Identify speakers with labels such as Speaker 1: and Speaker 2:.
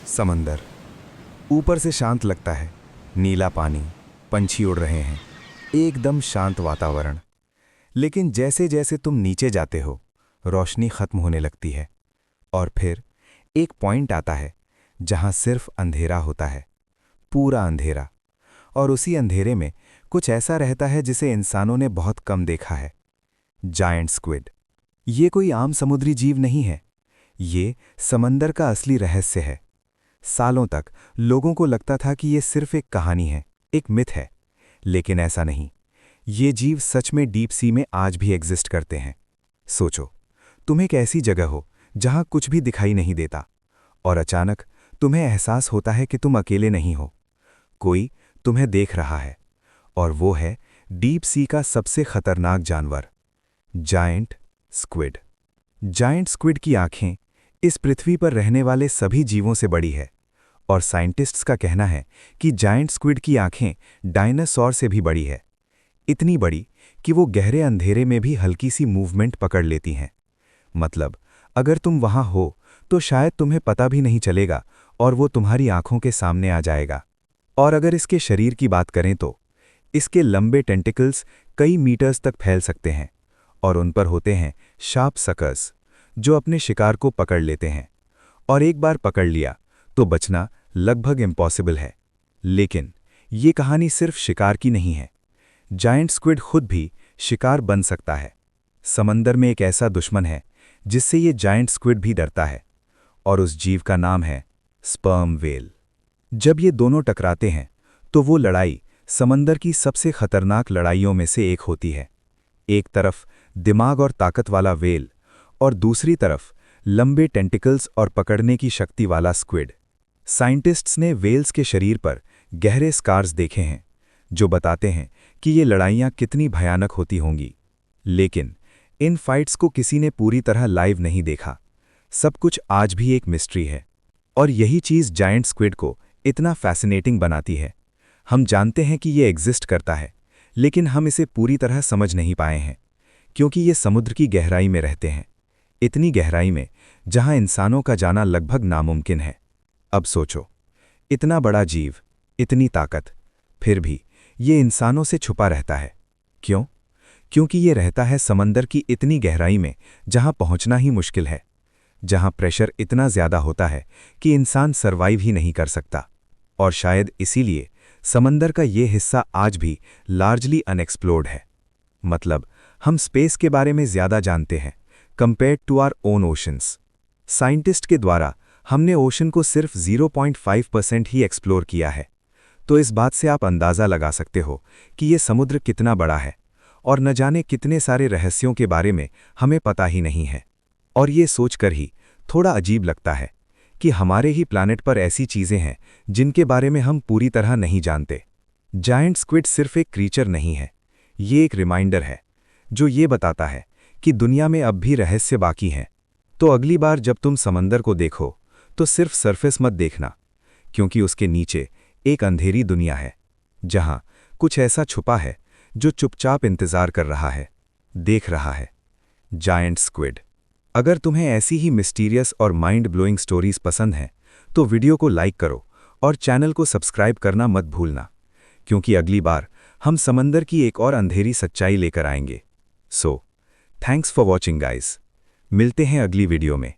Speaker 1: समंदर ऊपर से शांत लगता है, नीला पानी, पंछी उड़ रहे हैं, एकदम शांत वातावरण। लेकिन जैसे जैसे तुम नीचे जाते हो, रोशनी खत्म होने लगती है और फिर एक पॉइंट आता है जहां सिर्फ अंधेरा होता है, पूरा अंधेरा। और उसी अंधेरे में कुछ ऐसा रहता है जिसे इंसानों ने बहुत कम देखा है, जायंट स्क्विड। ये कोई आम समुद्री जीव नहीं है, ये समंदर का असली रहस्य है। सालों तक लोगों को लगता था कि ये सिर्फ एक कहानी है, एक मिथ है, लेकिन ऐसा नहीं। ये जीव सच में डीप सी में आज भी एग्जिस्ट करते हैं। सोचो, तुम एक ऐसी जगह हो जहां कुछ भी दिखाई नहीं देता और अचानक तुम्हें एहसास होता है कि तुम अकेले नहीं हो, कोई तुम्हें देख रहा है। और वो है डीप सी का सबसे खतरनाक जानवर, जायंट स्क्विड। जायंट स्क्विड की आंखें इस पृथ्वी पर रहने वाले सभी जीवों से बड़ी है और साइंटिस्ट्स का कहना है कि जायंट स्क्विड की आंखें डायनासोर से भी बड़ी है, इतनी बड़ी कि वो गहरे अंधेरे में भी हल्की सी मूवमेंट पकड़ लेती हैं। मतलब अगर तुम वहां हो तो शायद तुम्हें पता भी नहीं चलेगा और वो तुम्हारी आंखों के सामने आ जाएगा। और अगर इसके शरीर की बात करें तो इसके लंबे टेंटिकल्स कई मीटर्स तक फैल सकते हैं और उन पर होते हैं शार्प सकर्स जो अपने शिकार को पकड़ लेते हैं। और एक बार पकड़ लिया तो बचना लगभग इम्पॉसिबल है। लेकिन ये कहानी सिर्फ शिकार की नहीं है, जायंट स्क्विड खुद भी शिकार बन सकता है। समंदर में एक ऐसा दुश्मन है जिससे ये जायंट स्क्विड भी डरता है और उस जीव का नाम है स्पर्म व्हेल। जब ये दोनों टकराते हैं तो वो लड़ाई समंदर की सबसे खतरनाक लड़ाइयों में से एक होती है। एक तरफ दिमाग और ताकत वाला व्हेल और दूसरी तरफ लंबे टेंटिकल्स और पकड़ने की शक्ति वाला स्क्विड। साइंटिस्ट्स ने व्हेल्स के शरीर पर गहरे स्कार्स देखे हैं जो बताते हैं कि ये लड़ाइयाँ कितनी भयानक होती होंगी। लेकिन इन फाइट्स को किसी ने पूरी तरह लाइव नहीं देखा। सब कुछ आज भी एक मिस्ट्री है और यही चीज़ जायंट स्क्विड को इतना फैसिनेटिंग बनाती है। हम जानते हैं कि ये एग्जिस्ट करता है, लेकिन हम इसे पूरी तरह समझ नहीं पाए हैं क्योंकि ये समुद्र की गहराई में रहते हैं, इतनी गहराई में जहां इंसानों का जाना लगभग नामुमकिन है। अब सोचो, इतना बड़ा जीव, इतनी ताकत, फिर भी ये इंसानों से छुपा रहता है। क्यों? क्योंकि ये रहता है समंदर की इतनी गहराई में जहां पहुंचना ही मुश्किल है, जहां प्रेशर इतना ज्यादा होता है कि इंसान सर्वाइव ही नहीं कर सकता। और शायद इसीलिए समंदर का ये हिस्सा आज भी लार्जली अनएक्सप्लोर्ड है। मतलब हम स्पेस के बारे में ज्यादा जानते हैं compared to our own oceans. Scientist के द्वारा हमने ओशन को सिर्फ 0.5% ही एक्सप्लोर किया है। तो इस बात से आप अंदाज़ा लगा सकते हो कि ये समुद्र कितना बड़ा है और न जाने कितने सारे रहस्यों के बारे में हमें पता ही नहीं है। और ये सोचकर ही थोड़ा अजीब लगता है कि हमारे ही प्लैनेट पर ऐसी चीज़ें हैं जिनके बारे में हम पूरी तरह नहीं जानते। जायंट स्क्विड सिर्फ एक क्रीचर नहीं है, ये एक रिमाइंडर है जो ये बताता है कि दुनिया में अब भी रहस्य बाकी हैं। तो अगली बार जब तुम समंदर को देखो तो सिर्फ सरफेस मत देखना, क्योंकि उसके नीचे एक अंधेरी दुनिया है जहां कुछ ऐसा छुपा है जो चुपचाप इंतजार कर रहा है, देख रहा है। Giant squid. अगर तुम्हें ऐसी ही मिस्टीरियस और माइंड ब्लोइंग स्टोरीज पसंद हैं तो वीडियो को लाइक करो और चैनल को सब्सक्राइब करना मत भूलना, क्योंकि अगली बार हम समंदर की एक और अंधेरी सच्चाई लेकर आएंगे। So thanks for watching guys. मिलते हैं अगली वीडियो में।